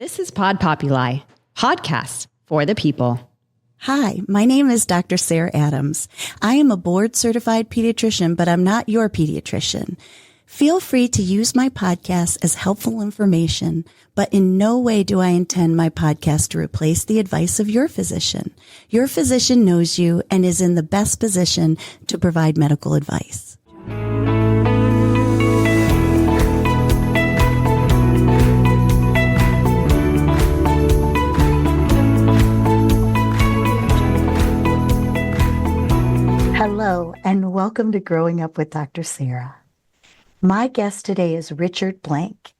This is Pod Populi, podcast for the people. Hi, my name is Dr. Sarah Adams. I am a board-certified pediatrician, but I'm not your pediatrician. Feel free to use my podcast as helpful information, but in no way do I intend my podcast to replace the advice of your physician. Your physician knows you and is in the best position to provide medical advice. Hello, and welcome to Growing Up with Dr. Sarah. My guest today is Richard Blank.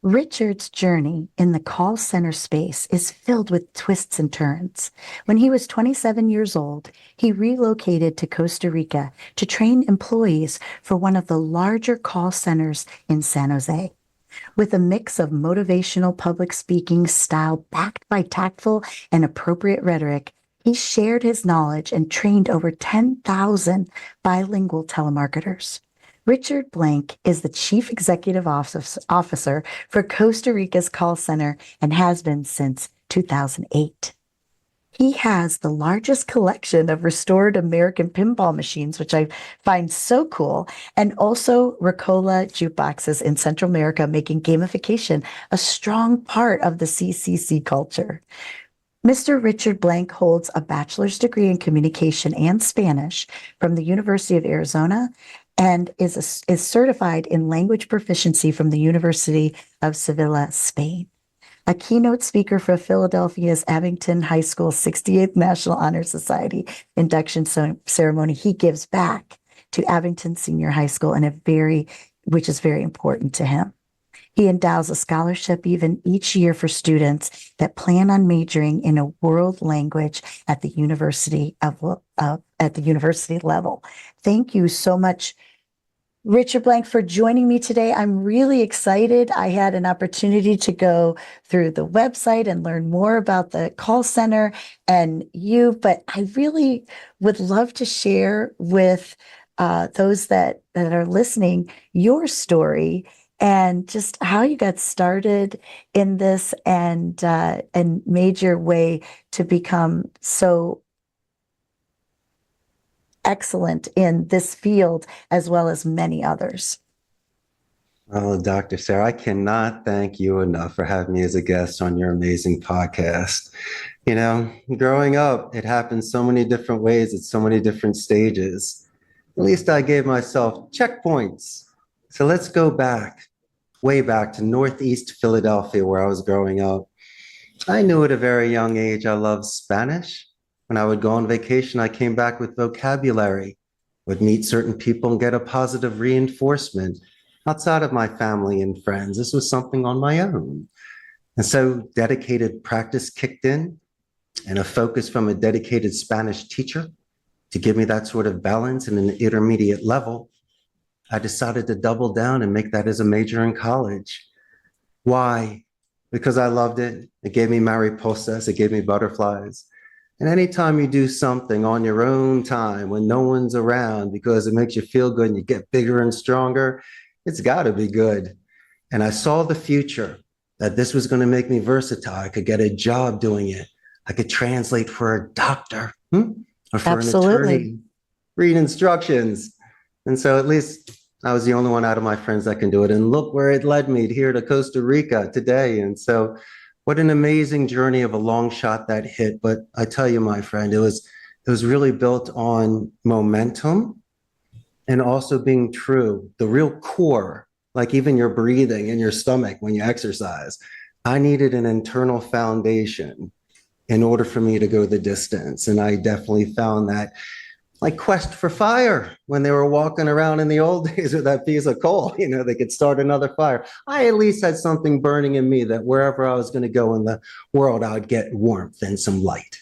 Richard's journey in the call center space is filled with twists and turns. When he was 27 years old, he relocated to Costa Rica to train employees for one of the larger call centers in San Jose. With a mix of motivational public speaking style backed by tactful and appropriate rhetoric, he shared his knowledge and trained over 10,000 bilingual telemarketers. Richard Blank is the Chief Executive Officer for Costa Rica's call center and has been since 2008. He has the largest collection of restored American pinball machines, which I find so cool, and also Ricola jukeboxes in Central America, making gamification a strong part of the CCC culture. Mr. Richard Blank holds a bachelor's degree in communication and Spanish from the University of Arizona and is certified in language proficiency from the University of Sevilla, Spain. A keynote speaker for Philadelphia's Abington High School 68th National Honor Society induction ceremony, he gives back to Abington Senior High School which is very important to him. He endows a scholarship even each year for students that plan on majoring in a world language at the university level. Thank you so much, Richard Blank, for joining me today. I'm really excited. I had an opportunity to go through the website and learn more about the call center and you, but I really would love to share with those that are listening your story and just how you got started in this and made your way to become so excellent in this field as well as many others. Oh, Dr. Sarah, I cannot thank you enough for having me as a guest on your amazing podcast. You know, growing up, it happened so many different ways at so many different stages. At least I gave myself checkpoints. So let's go way back to Northeast Philadelphia, where I was growing up. I knew at a very young age I loved Spanish. When I would go on vacation, I came back with vocabulary, would meet certain people and get a positive reinforcement outside of my family and friends. This was something on my own. And so dedicated practice kicked in and a focus from a dedicated Spanish teacher to give me that sort of balance in an intermediate level. I decided to double down and make that as a major in college. Why? Because I loved it. It gave me mariposas. It gave me butterflies. And anytime you do something on your own time when no one's around because it makes you feel good and you get bigger and stronger, it's got to be good. And I saw the future, that this was going to make me versatile. I could get a job doing it. I could translate for a doctor or for an attorney, read instructions. And so at least I was the only one out of my friends that can do it. And look where it led me here to Costa Rica today. And so what an amazing journey of a long shot that hit. But I tell you, my friend, it was really built on momentum and also being true, the real core, like even your breathing in your stomach when you exercise. I needed an internal foundation in order for me to go the distance. And I definitely found that, like quest for fire when they were walking around in the old days with that piece of coal, they could start another fire. I at least had something burning in me that wherever I was going to go in the world, I would get warmth and some light.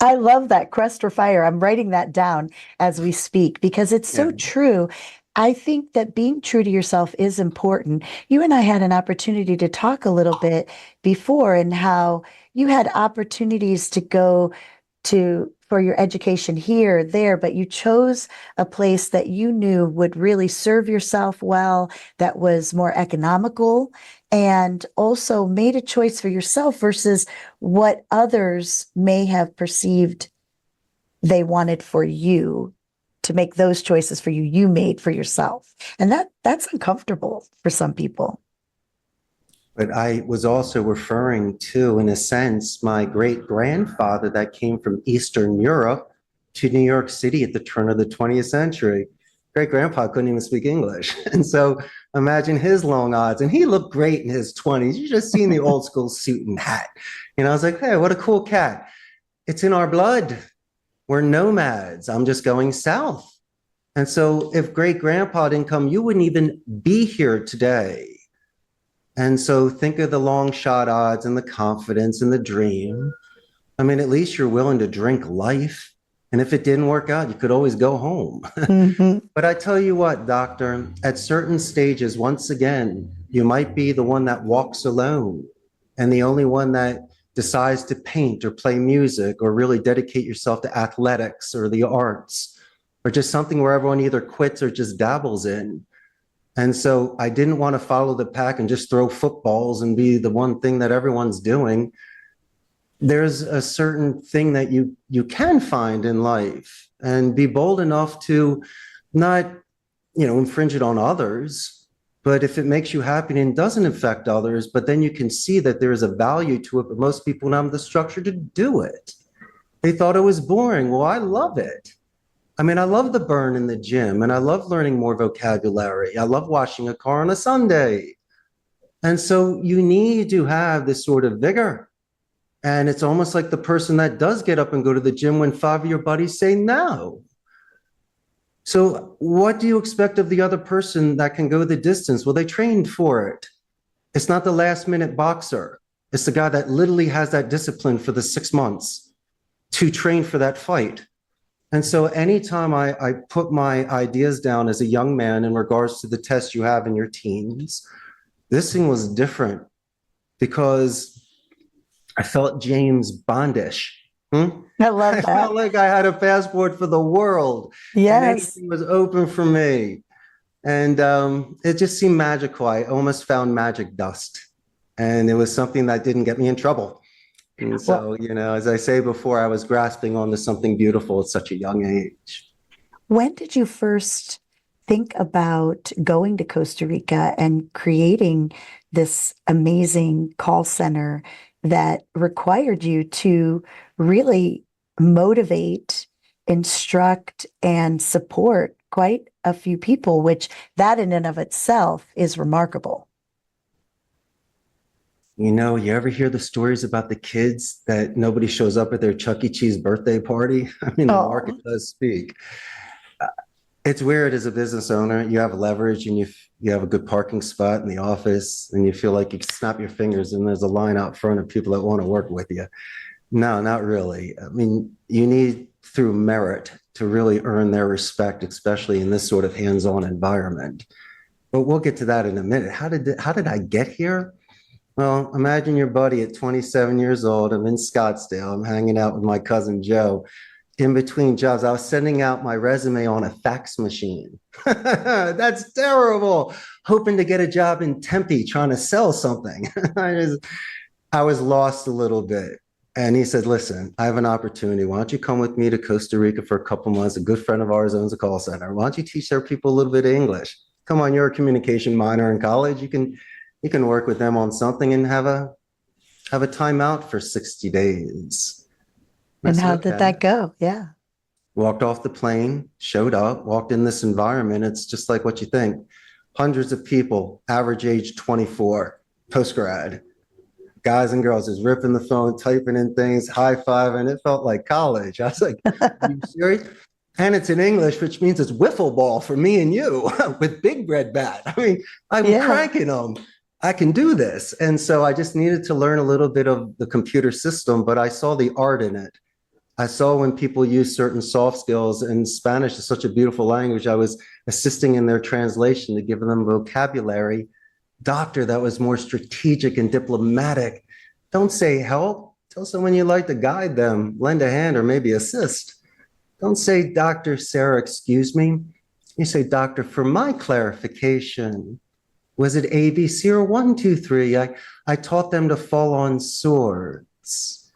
I love that quest for fire. I'm writing that down as we speak because it's so true. I think that being true to yourself is important. You and I had an opportunity to talk a little bit before and how you had opportunities to go for your education here, there, but you chose a place that you knew would really serve yourself well, that was more economical and also made a choice for yourself versus what others may have perceived they wanted for you to make those choices for you, you made for yourself. And that's uncomfortable for some people. But I was also referring to, in a sense, my great grandfather that came from Eastern Europe to New York City at the turn of the 20th century. Great grandpa couldn't even speak English. And so imagine his long odds. And he looked great in his 20s. You just seen the old school suit and hat. I was like, hey, what a cool cat. It's in our blood. We're nomads. I'm just going south. And so if great grandpa didn't come, you wouldn't even be here today. And so think of the long shot odds and the confidence and the dream. I mean, at least you're willing to drink life. And if it didn't work out, you could always go home. Mm-hmm. But I tell you what, doctor, at certain stages, once again, you might be the one that walks alone and the only one that decides to paint or play music or really dedicate yourself to athletics or the arts or just something where everyone either quits or just dabbles in. And so I didn't want to follow the pack and just throw footballs and be the one thing that everyone's doing. There's a certain thing that you can find in life and be bold enough to not, infringe it on others. But if it makes you happy and doesn't affect others, but then you can see that there is a value to it, but most people don't have the structure to do it. They thought it was boring. Well, I love it. I mean, I love the burn in the gym and I love learning more vocabulary. I love washing a car on a Sunday. And so you need to have this sort of vigor. And it's almost like the person that does get up and go to the gym when 5 of your buddies say no. So what do you expect of the other person that can go the distance? Well, they trained for it. It's not the last minute boxer. It's the guy that literally has that discipline for the 6 months to train for that fight. And so anytime I put my ideas down as a young man in regards to the tests you have in your teens, this thing was different because I felt James Bondish. I love that. I felt like I had a passport for the world. Yes. And anything was open for me. And it just seemed magical. I almost found magic dust. And it was something that didn't get me in trouble. And so, as I say before, I was grasping onto something beautiful at such a young age. When did you first think about going to Costa Rica and creating this amazing call center that required you to really motivate, instruct, and support quite a few people, which that in and of itself is remarkable? You ever hear the stories about the kids that nobody shows up at their Chuck E. Cheese birthday party? I mean, the market does speak. It's weird as a business owner. You have leverage and you have a good parking spot in the office and you feel like you can snap your fingers and there's a line out front of people that want to work with you. No, not really. I mean, you need through merit to really earn their respect, especially in this sort of hands-on environment. But we'll get to that in a minute. How did I get here? Well, imagine your buddy at 27 years old. I'm in Scottsdale. I'm hanging out with my cousin Joe. In between jobs, I was sending out my resume on a fax machine. That's terrible. Hoping to get a job in Tempe, trying to sell something. I was lost a little bit. And he said, listen, I have an opportunity. Why don't you come with me to Costa Rica for a couple months? A good friend of ours owns a call center. Why don't you teach their people a little bit of English? Come on, you're a communication minor in college. You can work with them on something and have a timeout for 60 days. And how did that go? Yeah. Walked off the plane, showed up, walked in this environment. It's just like what you think. Hundreds of people, average age 24, post-grad. Guys and girls just ripping the phone, typing in things, high-fiving. It felt like college. I was like, are you serious? And it's in English, which means it's wiffle ball for me and you with big red bat. I mean, I'm cranking them. I can do this. And so I just needed to learn a little bit of the computer system, but I saw the art in it. I saw when people use certain soft skills, and Spanish is such a beautiful language. I was assisting in their translation to give them vocabulary. Doctor, that was more strategic and diplomatic. Don't say help. Tell someone you'd like to guide them, lend a hand, or maybe assist. Don't say, Dr. Sarah, excuse me. You say, doctor, for my clarification. Was it ABC or 1, 2, 3? I taught them to fall on swords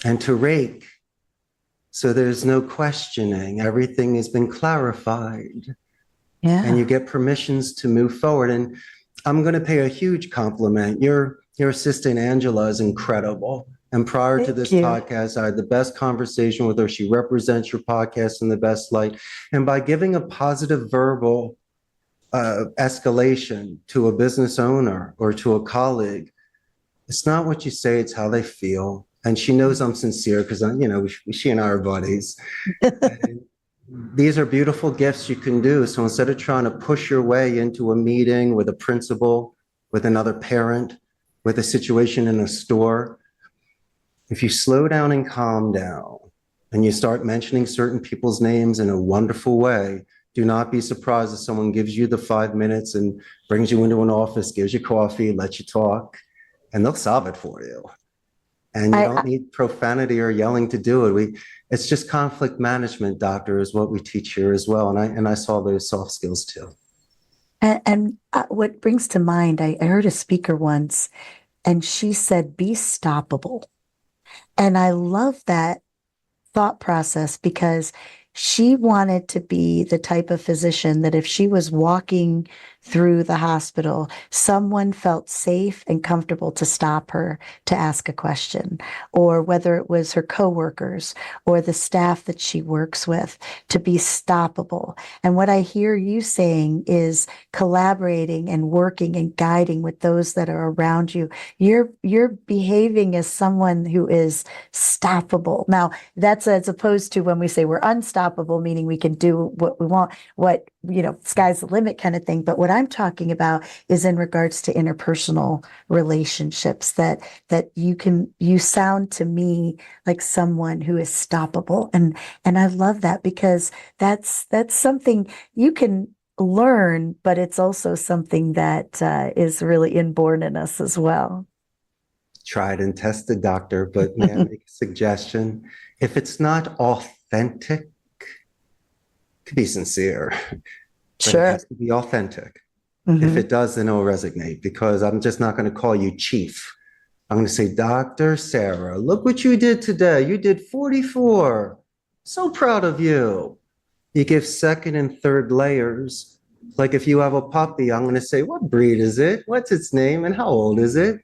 and to rake. So there's no questioning. Everything has been clarified. Yeah. And you get permissions to move forward. And I'm going to pay a huge compliment. Your assistant, Angela, is incredible. And prior to this podcast, I had the best conversation with her. She represents your podcast in the best light. And by giving a positive verbal escalation to a business owner or to a colleague, it's not what you say, it's how they feel. And she knows I'm sincere because, she and I are buddies. These are beautiful gifts you can do. So instead of trying to push your way into a meeting with a principal, with another parent, with a situation in a store, if you slow down and calm down and you start mentioning certain people's names in a wonderful way, do not be surprised if someone gives you the 5 minutes and brings you into an office, gives you coffee, lets you talk, and they'll solve it for you. And you don't need profanity or yelling to do it. It's just conflict management, doctor, is what we teach here as well. And I saw those soft skills too. And what brings to mind, I heard a speaker once, and she said, be stoppable. And I love that thought process because she wanted to be the type of physician that if she was walking through the hospital, someone felt safe and comfortable to stop her to ask a question, or whether it was her coworkers or the staff that she works with, to be stoppable. And what I hear you saying is collaborating and working and guiding with those that are around you. You're behaving as someone who is stoppable. Now, that's as opposed to when we say we're unstoppable, meaning we can do what we want, sky's the limit kind of thing. But what I'm talking about is in regards to interpersonal relationships, that you sound to me like someone who is stoppable. And I love that because that's something you can learn, but it's also something that is really inborn in us as well. Tried and tested, doctor, but may I make a suggestion? If it's not authentic, to be sincere, but it has to be authentic. If it does, then it'll resonate, because I'm just not going to call you chief. I'm going to say, Dr. Sarah, look what you did today. You did 44. So proud of you. You give second and third layers. Like if you have a puppy, I'm going to say, what breed is it? What's its name? And how old is it?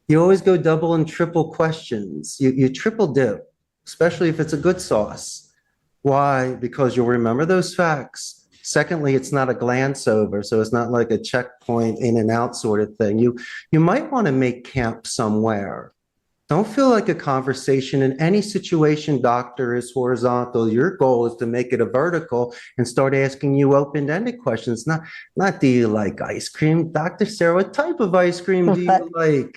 You always go double and triple questions. You triple dip, especially if it's a good sauce. Why? Because you'll remember those facts. Secondly, it's not a glance over, so it's not like a checkpoint in and out sort of thing. You might want to make camp somewhere. Don't feel like a conversation in any situation, doctor, is horizontal. Your goal is to make it a vertical and start asking you open-ended questions. Not do you like ice cream? Dr. Sarah, what type of ice cream do you like?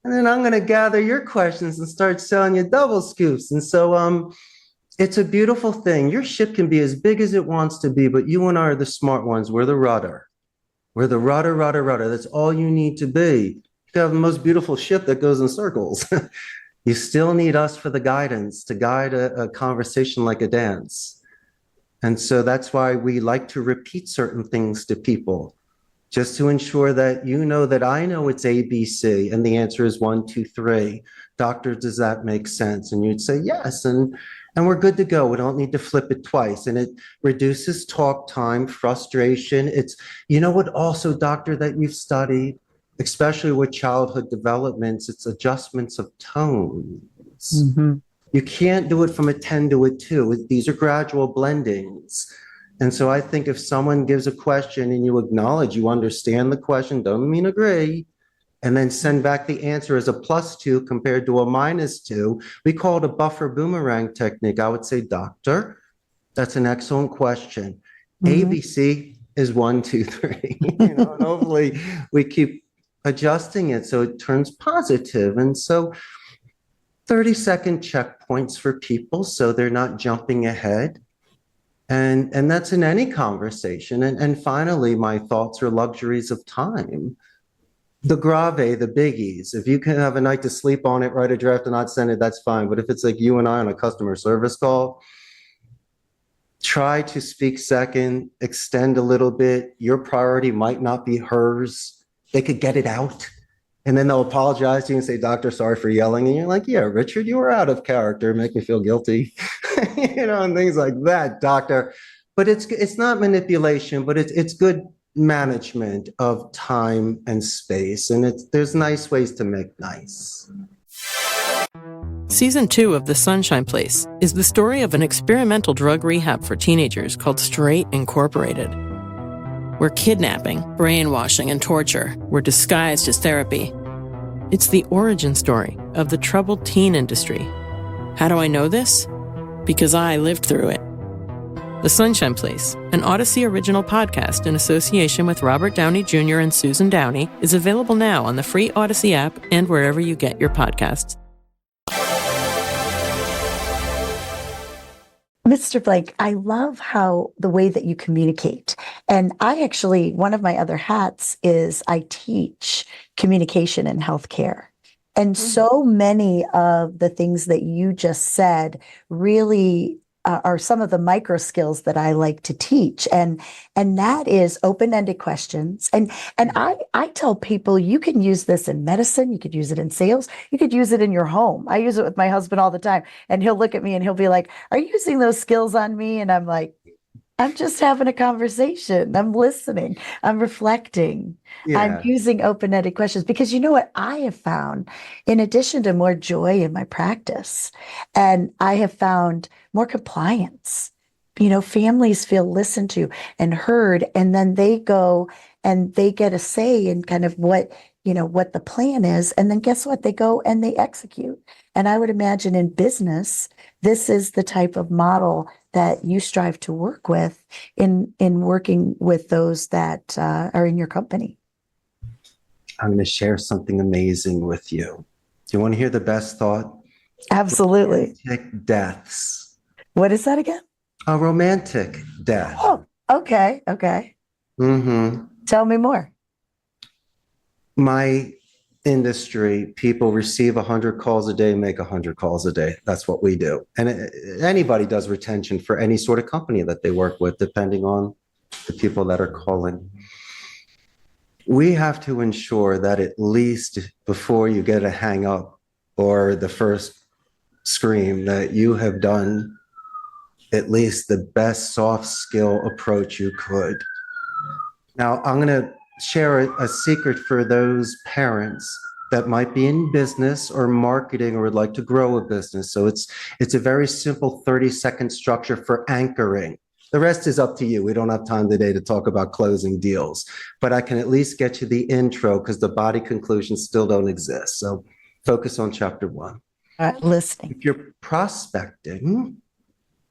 And then I'm going to gather your questions and start selling you double scoops. And so it's a beautiful thing. Your ship can be as big as it wants to be, but you and I are the smart ones. We're the rudder. We're the rudder. That's all you need to be. You can have the most beautiful ship that goes in circles. You still need us for the guidance, to guide a conversation like a dance. And so that's why we like to repeat certain things to people, just to ensure that you know that I know it's ABC, and the answer is 1, 2, 3. Doctor, does that make sense? And you'd say yes, and we're good to go. We don't need to flip it twice. And it reduces talk time, frustration. It's, what also, doctor, that you've studied, especially with childhood developments, it's adjustments of tones. Mm-hmm. You can't do it from a 10 to a 2. These are gradual blendings. And so I think if someone gives a question and you acknowledge, you understand the question, don't mean agree, and then send back the answer as a +2 compared to a -2, we call it a buffer boomerang technique. I would say, doctor, that's an excellent question. Mm-hmm. ABC is 1, 2, 3. And hopefully we keep adjusting it so it turns positive. And so 30-second checkpoints for people so they're not jumping ahead. And that's in any conversation. And finally, my thoughts are luxuries of time. The grave, the biggies. If you can have a night to sleep on it, write a draft and not send it, that's fine. But if it's like you and I on a customer service call, try to speak second, extend a little bit. Your priority might not be hers. They could get it out. And then they'll apologize to you and say, Doctor, sorry for yelling. And you're like, yeah, Richard, you were out of character. Make me feel guilty, and things like that, doctor. But it's not manipulation, but it's good management of time and space. And there's nice ways to make nice. Season 2 of The Sunshine Place is the story of an experimental drug rehab for teenagers called Straight Incorporated, where kidnapping, brainwashing, and torture were disguised as therapy. It's the origin story of the troubled teen industry. How do I know this? Because I lived through it. The Sunshine Place, an Odyssey original podcast in association with Robert Downey Jr. and Susan Downey, is available now on the free Odyssey app and wherever you get your podcasts. Mr. Blank, I love how the way that you communicate. And I actually, one of my other hats is I teach communication in healthcare. And so many of the things that you just said really are some of the micro skills that I like to teach. And that is open-ended questions. And I tell people you can use this in medicine, you could use it in sales, you could use it in your home. I use it with my husband all the time. And he'll look at me and he'll be like, are you using those skills on me? And I'm like, I'm just having a conversation. I'm listening. I'm reflecting. Yeah. I'm using open-ended questions because you know what I have found, in addition to more joy in my practice, and I have found more compliance. Families feel listened to and heard, and then they go and they get a say in kind of what the plan is. And then guess what? They go and they execute. And I would imagine in business, this is the type of model that you strive to work with in working with those that are in your company. I'm going to share something amazing with you. Do you want to hear the best thought? Absolutely. Romantic deaths. What is that again? A romantic death. Oh, okay. Mm-hmm. Tell me more. My industry, people receive 100 calls a day, make 100 calls a day. That's what we do. And anybody does retention for any sort of company that they work with, depending on the people that are calling. We have to ensure that at least before you get a hang up or the first scream, that you have done at least the best soft skill approach you could. Now, I'm going to share a secret for those parents that might be in business or marketing or would like to grow a business. So it's a very simple 30-second structure for anchoring. The rest is up to you. We don't have time today to talk about closing deals, but I can at least get you the intro because the body conclusions still don't exist. So focus on chapter 1. All right, listening. If you're prospecting,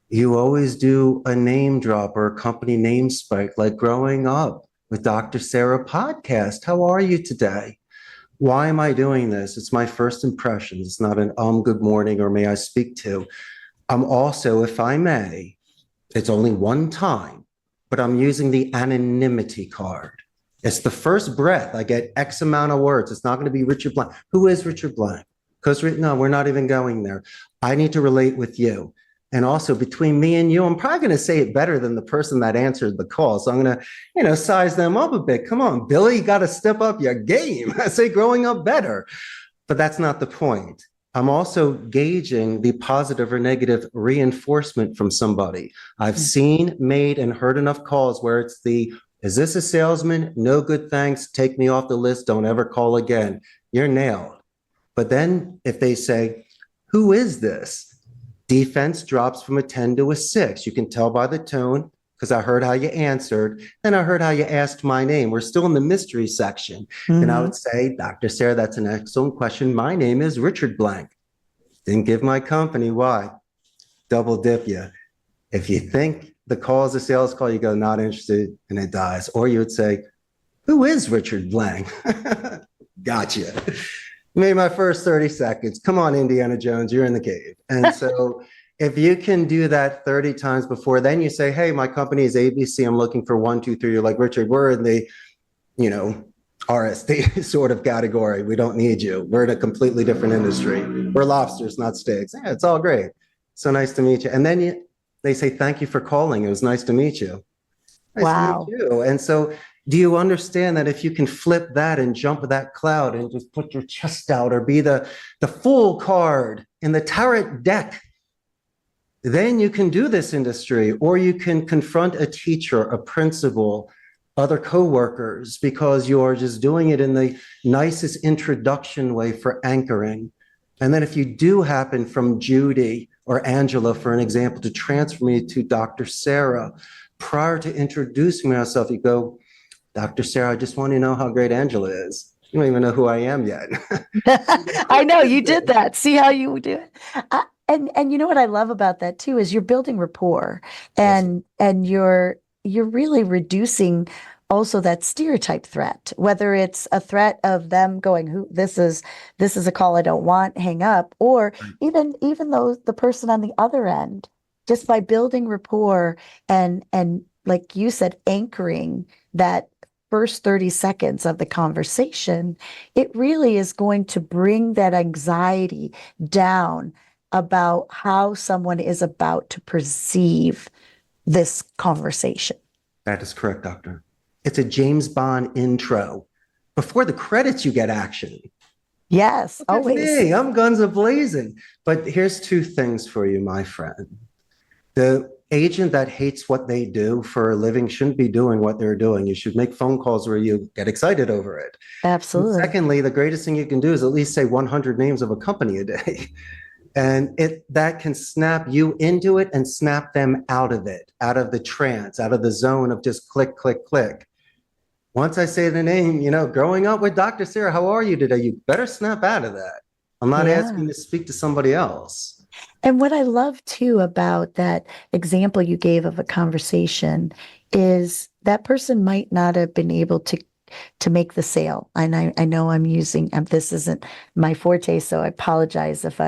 you always do a name drop or a company name spike, like growing up with Dr. Sarah podcast. How are you today? Why am I doing this? It's my first impressions. It's not an good morning or may I speak to. I'm also, if I may, it's only one time, but I'm using the anonymity card. It's the first breath. I get X amount of words. It's not going to be Richard Blank. Who is Richard Blank? Because no, we're not even going there. I need to relate with you. And also between me and you, I'm probably going to say it better than the person that answered the call. So I'm going to, size them up a bit. Come on, Billy, you got to step up your game. I say growing up better, but that's not the point. I'm also gauging the positive or negative reinforcement from somebody. I've seen, made, and heard enough calls where it's is this a salesman? No good, thanks. Take me off the list. Don't ever call again. You're nailed. But then if they say, who is this? Defense drops from a 10 to a 6. You can tell by the tone because I heard how you answered. Then I heard how you asked my name. We're still in the mystery section. Mm-hmm. And I would say, Dr. Sarah, that's an excellent question. My name is Richard Blank. Didn't give my company. Why? Double dip you. If you think the call is a sales call, you go, not interested, and it dies. Or you would say, who is Richard Blank? Gotcha. Made my first 30 seconds. Come on, Indiana Jones, you're in the cave. And so if you can do that 30 times before, then you say, hey, my company is ABC. I'm looking for 1, 2, 3. You're like, Richard, we're in the, RSD sort of category. We don't need you. We're in a completely different industry. We're lobsters, not steaks. Yeah, it's all great. So nice to meet you. And then they say, thank you for calling. It was nice to meet you. Nice to meet Wow. you. And so do you understand that if you can flip that and jump that cloud and just put your chest out or be the fool card in the tarot deck, then you can do this industry, or you can confront a teacher, a principal, other coworkers, because you're just doing it in the nicest introduction way for anchoring. And then if you do happen from Judy or Angela, for an example, to transfer me to Dr. Sarah, prior to introducing myself, you go, Dr. Sarah, I just want to know how great Angela is. You don't even know who I am yet. I know you did that. See how you do it. And you know what I love about that too is you're building rapport, and you're really reducing also that stereotype threat, whether it's a threat of them going, "Who this is a call I don't want, hang up," or even though the person on the other end, just by building rapport and like you said, anchoring that first 30 seconds of the conversation, it really is going to bring that anxiety down about how someone is about to perceive this conversation. That is correct, doctor. It's a James Bond intro. Before the credits, you get action. Yes, Look at always. me, I'm guns a-blazing. But here's two things for you, my friend. The agent that hates what they do for a living shouldn't be doing what they're doing. You should make phone calls where you get excited over it. Absolutely. And secondly, the greatest thing you can do is at least say 100 names of a company a day. And that can snap you into it and snap them out of it, out of the trance, out of the zone of just click, click, click. Once I say the name, growing up with Dr. Sarah, how are you today? You better snap out of that. I'm not asking to speak to somebody else. And what I love too about that example you gave of a conversation is that person might not have been able to make the sale. And I know I'm using, this isn't my forte, so I apologize if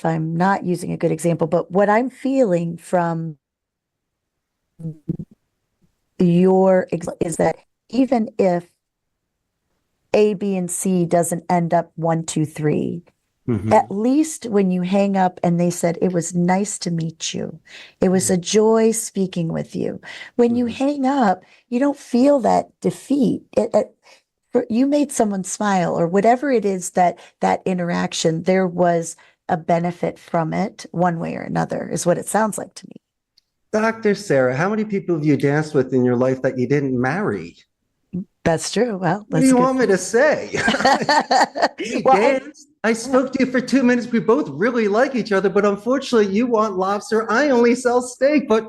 I'm not using a good example, but what I'm feeling from your is that even if A, B, and C doesn't end up 1, 2, 3, at least when you hang up and they said, it was nice to meet you. It was a joy speaking with you. When you hang up, you don't feel that defeat. You made someone smile, or whatever it is that interaction, there was a benefit from it one way or another, is what it sounds like to me. Dr. Sarah, how many people have you danced with in your life that you didn't marry? That's true. Well, what do you want me to say? We danced. I spoke to you for 2 minutes. We both really like each other, but unfortunately, you want lobster. I only sell steak. But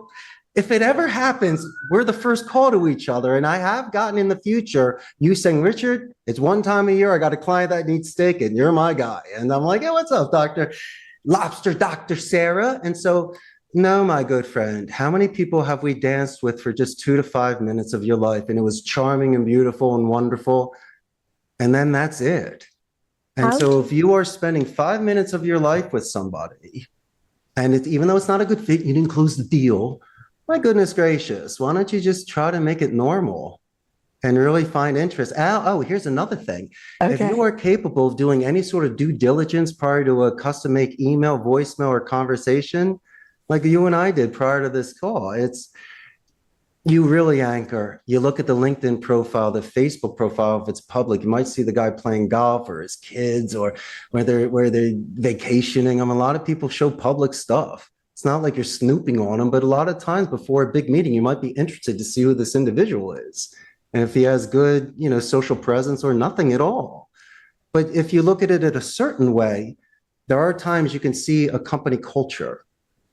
if it ever happens, we're the first call to each other. And I have gotten in the future, you saying, Richard, it's one time a year. I got a client that needs steak, and you're my guy. And I'm like, hey, what's up, Dr. Lobster, Dr. Sarah? And so, no, my good friend, how many people have we danced with for just 2 to 5 minutes of your life? And it was charming and beautiful and wonderful. And then that's it. And so if you are spending 5 minutes of your life with somebody, and even though it's not a good fit, you didn't close the deal, my goodness gracious, why don't you just try to make it normal and really find interest? Oh, here's another thing. Okay. If you are capable of doing any sort of due diligence prior to a custom-make email, voicemail, or conversation, like you and I did prior to this call, you really anchor. You look at the LinkedIn profile, the Facebook profile, if it's public, you might see the guy playing golf or his kids or where they're vacationing. A lot of people show public stuff. It's not like you're snooping on them, but a lot of times before a big meeting, you might be interested to see who this individual is. And if he has good, social presence or nothing at all. But if you look at it in a certain way, there are times you can see a company culture.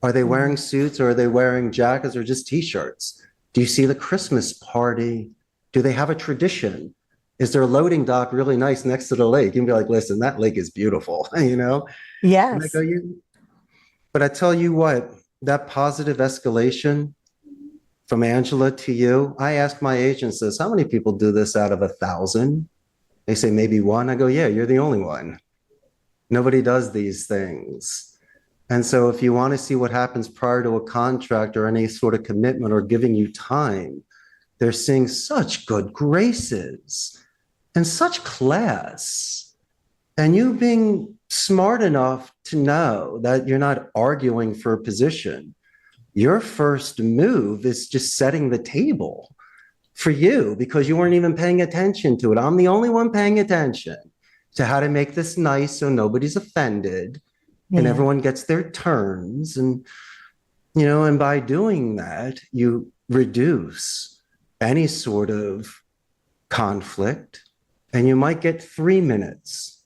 Are they wearing suits, or are they wearing jackets, or just t-shirts? Do you see the Christmas party? Do they have a tradition? Is their loading dock really nice next to the lake? You can be like, listen, that lake is beautiful, Yes. But I tell you what, that positive escalation from Angela to you, I ask my agent, says, how many people do this out of 1,000? They say, maybe one. I go, yeah, you're the only one. Nobody does these things. And so if you want to see what happens prior to a contract or any sort of commitment or giving you time, they're seeing such good graces and such class. And you being smart enough to know that you're not arguing for a position. Your first move is just setting the table for you because you weren't even paying attention to it. I'm the only one paying attention to how to make this nice so nobody's offended and everyone gets their turns. And, and by doing that, you reduce any sort of conflict and you might get 3 minutes.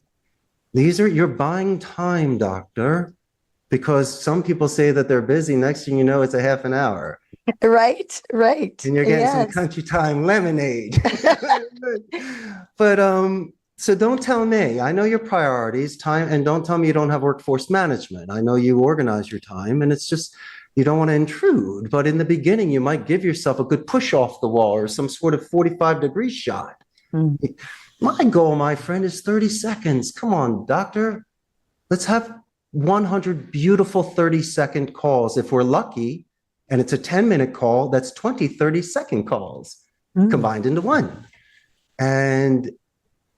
You're buying time, doctor, because some people say that they're busy. Next thing you know, it's a half an hour. Right. And you're getting some country time lemonade. But so don't tell me. I know your priorities, time, and don't tell me you don't have workforce management. I know you organize your time, and it's just you don't want to intrude. But in the beginning, you might give yourself a good push off the wall or some sort of 45-degree shot. My goal, my friend, is 30 seconds. Come on, doctor. Let's have 100 beautiful 30-second calls. If we're lucky, and it's a 10-minute call, that's 20 30-second calls combined into one. And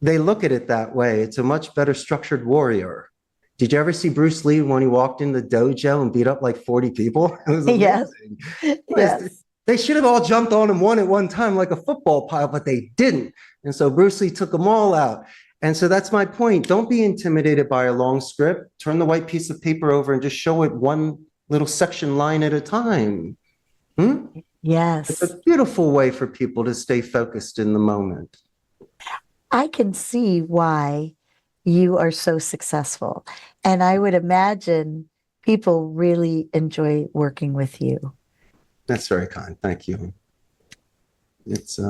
they look at it that way. It's a much better structured warrior. Did you ever see Bruce Lee when he walked in the dojo and beat up like 40 people? It was amazing. Yes. They should have all jumped on him one at one time like a football pile, but they didn't. And so Bruce Lee took them all out. And so that's my point. Don't be intimidated by a long script. Turn the white piece of paper over and just show it one little section line at a time. Yes. It's a beautiful way for people to stay focused in the moment. I can see why you are so successful. And I would imagine people really enjoy working with you. That's very kind. Thank you. It's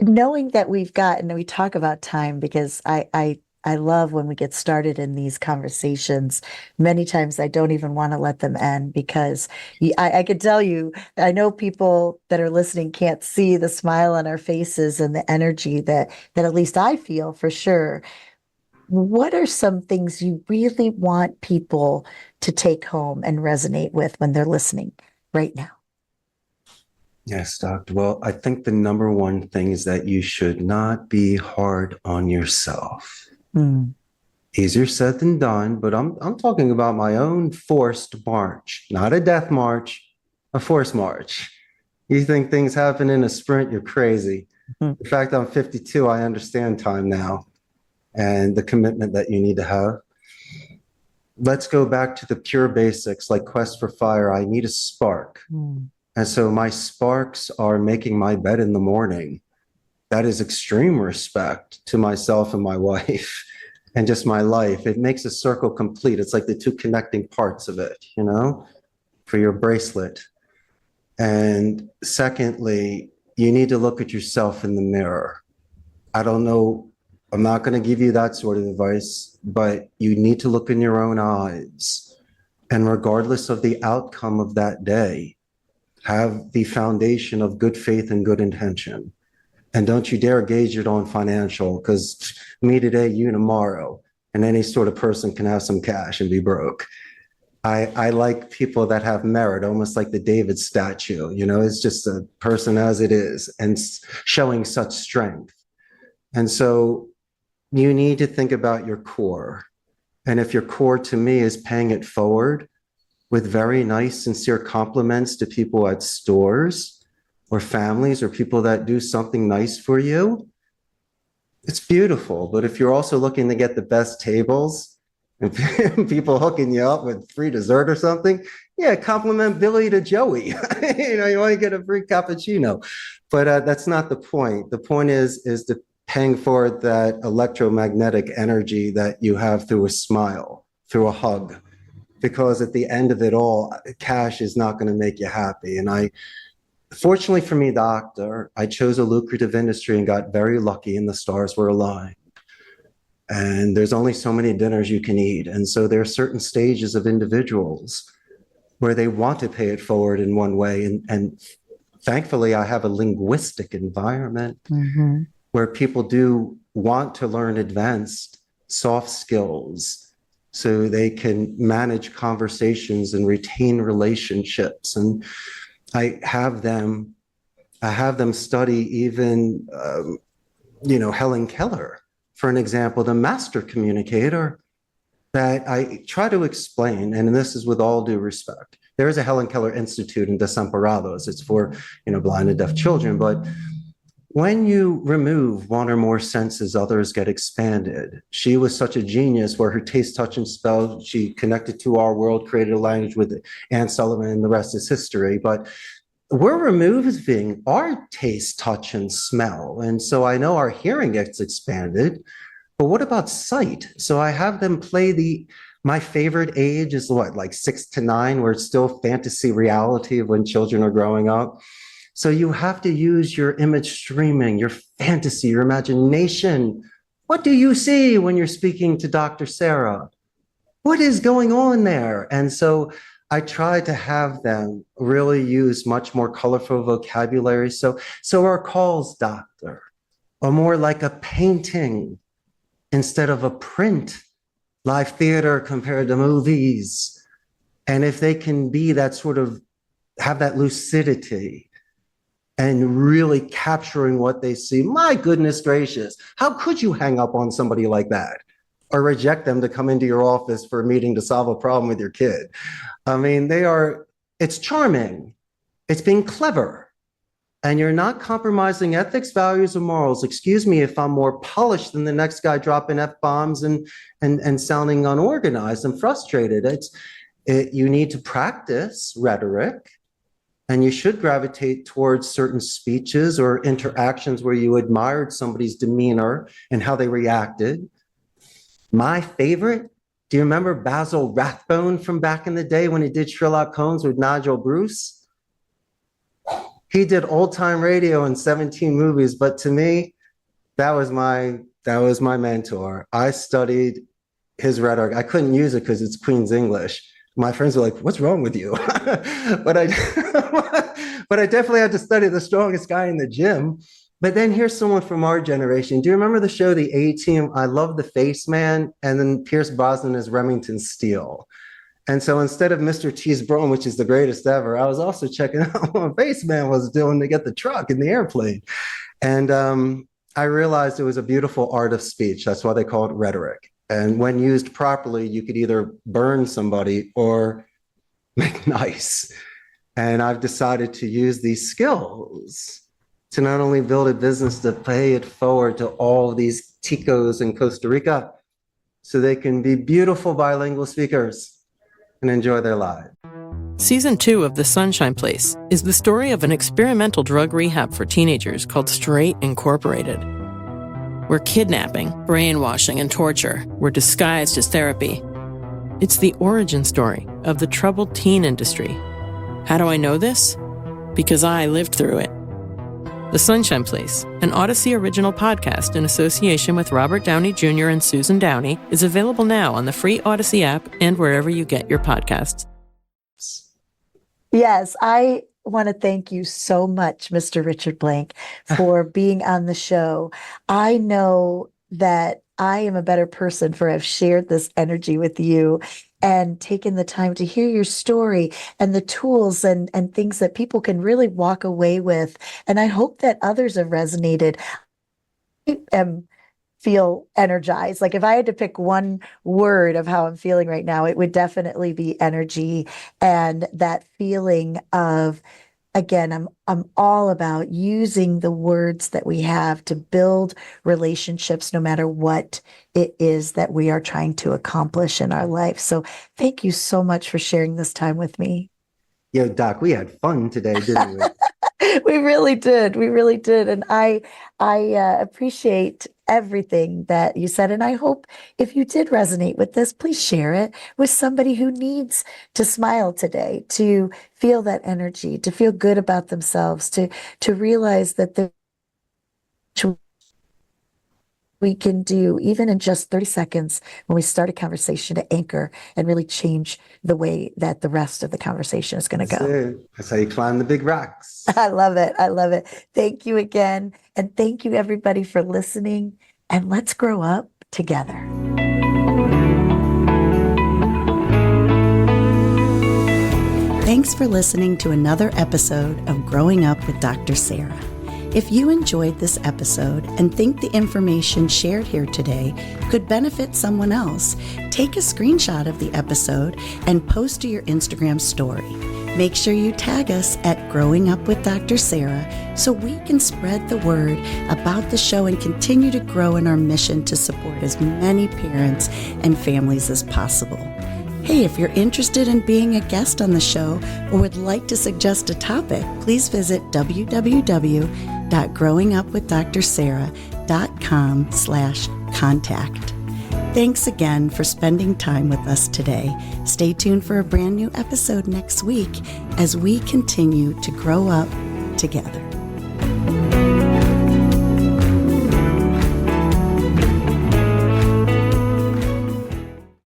knowing that we've got, and we talk about time because I love when we get started in these conversations. Many times I don't even want to let them end because I could tell you, I know people that are listening can't see the smile on our faces and the energy that at least I feel for sure. What are some things you really want people to take home and resonate with when they're listening right now? Yes, doctor. Well, I think the number one thing is that you should not be hard on yourself. Easier said than done, but I'm talking about my own forced march, not a death march, a forced march. You think things happen in a sprint, you're crazy. In fact, I'm 52. I understand time now and the commitment that you need to have. Let's go back to the pure basics, like Quest for Fire. I need a spark. And so my sparks are making my bed in the morning. That is extreme respect to myself and my wife and just my life. It makes a circle complete. It's like the two connecting parts of it, for your bracelet. And secondly, you need to look at yourself in the mirror. I don't know, I'm not going to give you that sort of advice, but you need to look in your own eyes. And regardless of the outcome of that day, have the foundation of good faith and good intention. And don't you dare gauge it on financial, because me today, you tomorrow, and any sort of person can have some cash and be broke. I like people that have merit, almost like the David statue, it's just a person as it is and showing such strength. And so you need to think about your core. And if your core to me is paying it forward with very nice, sincere compliments to people at stores or families or people that do something nice for you, it's beautiful. But if you're also looking to get the best tables and people hooking you up with free dessert or something, compliment Billy to Joey. You want to get a free cappuccino. But that's not the point. The point is the paying forward that electromagnetic energy that you have through a smile, through a hug. Because at the end of it all, cash is not going to make you happy. And fortunately for me, doctor, I chose a lucrative industry and got very lucky and the stars were aligned. And there's only so many dinners you can eat. And so there are certain stages of individuals where they want to pay it forward in one way. And thankfully, I have a linguistic environment where people do want to learn advanced soft skills so they can manage conversations and retain relationships. And I have them study even, Helen Keller, for an example, the master communicator that I try to explain, and this is with all due respect, There is a Helen Keller Institute in Desamparados. It's for, blind and deaf children. But when you remove one or more senses, others get expanded. She was such a genius where her taste, touch, and smell, she connected to our world, created a language with Anne Sullivan, and the rest is history. But we're removing our taste, touch, and smell. And so I know our hearing gets expanded, but what about sight? So I have them play my favorite age is like 6 to 9, where it's still fantasy reality of when children are growing up. So you have to use your image streaming, your fantasy, your imagination. What do you see when you're speaking to Dr. Sarah? What is going on there? And so I try to have them really use much more colorful vocabulary. So our calls, doctor, are more like a painting instead of a print, live theater compared to movies. And if they can be that sort of, have that lucidity, and really capturing what they see. My goodness gracious, how could you hang up on somebody like that or reject them to come into your office for a meeting to solve a problem with your kid? I mean, it's charming, it's being clever, and you're not compromising ethics, values, or morals. Excuse me if I'm more polished than the next guy dropping F-bombs and sounding unorganized and frustrated. You need to practice rhetoric. And you should gravitate towards certain speeches or interactions where you admired somebody's demeanor and how they reacted. My favorite, do you remember Basil Rathbone from back in the day when he did Sherlock Holmes with Nigel Bruce? He did old time radio in 17 movies, but to me, that was my mentor. I studied his rhetoric. I couldn't use it because it's Queen's English. My friends were like, what's wrong with you? but I definitely had to study the strongest guy in the gym. But then here's someone from our generation. Do you remember the show, The A-Team? I love the Face Man, and then Pierce Brosnan is Remington Steele. And so instead of Mr. Cheese Brown, which is the greatest ever, I was also checking out what Face Man was doing to get the truck in the airplane. And I realized it was a beautiful art of speech. That's why they call it rhetoric. And when used properly, you could either burn somebody or make nice. And I've decided to use these skills to not only build a business, to pay it forward to all these ticos in Costa Rica so they can be beautiful bilingual speakers and enjoy their lives. Season 2 of The Sunshine Place is the story of an experimental drug rehab for teenagers called Straight Incorporated, where kidnapping, brainwashing, and torture were disguised as therapy. It's the origin story of the troubled teen industry. How do I know this? Because I lived through it. The Sunshine Place, an Odyssey original podcast in association with Robert Downey Jr. and Susan Downey, is available now on the free Odyssey app and wherever you get your podcasts. Yes, I want to thank you so much, Mr. Richard Blank, for being on the show. I know that I am a better person for have shared this energy with you and taken the time to hear your story and the tools and things that people can really walk away with. And I hope that others have resonated. I feel energized. Like if I had to pick one word of how I'm feeling right now, it would definitely be energy and that feeling of, again, I'm all about using the words that we have to build relationships, no matter what it is that we are trying to accomplish in our life. So thank you so much for sharing this time with me. Yo, Doc, we had fun today, didn't we? We really did. We really did. And I appreciate everything that you said. And I hope if you did resonate with this, please share it with somebody who needs to smile today, to feel that energy, to feel good about themselves, to realize that we can do, even in just 30 seconds, when we start a conversation, to anchor and really change the way that the rest of the conversation is going to go. That's how you climb the big rocks. I love it. I love it. Thank you again. And thank you, everybody, for listening. And let's grow up together. Thanks for listening to another episode of Growing Up with Dr. Sarah. If you enjoyed this episode and think the information shared here today could benefit someone else, take a screenshot of the episode and post to your Instagram story. Make sure you tag us at Growing Up with Dr. Sarah so we can spread the word about the show and continue to grow in our mission to support as many parents and families as possible. Hey, if you're interested in being a guest on the show or would like to suggest a topic, please visit www.growingupwithdrsarah.com/contact. Thanks again for spending time with us today. Stay tuned for a brand new episode next week as we continue to grow up together.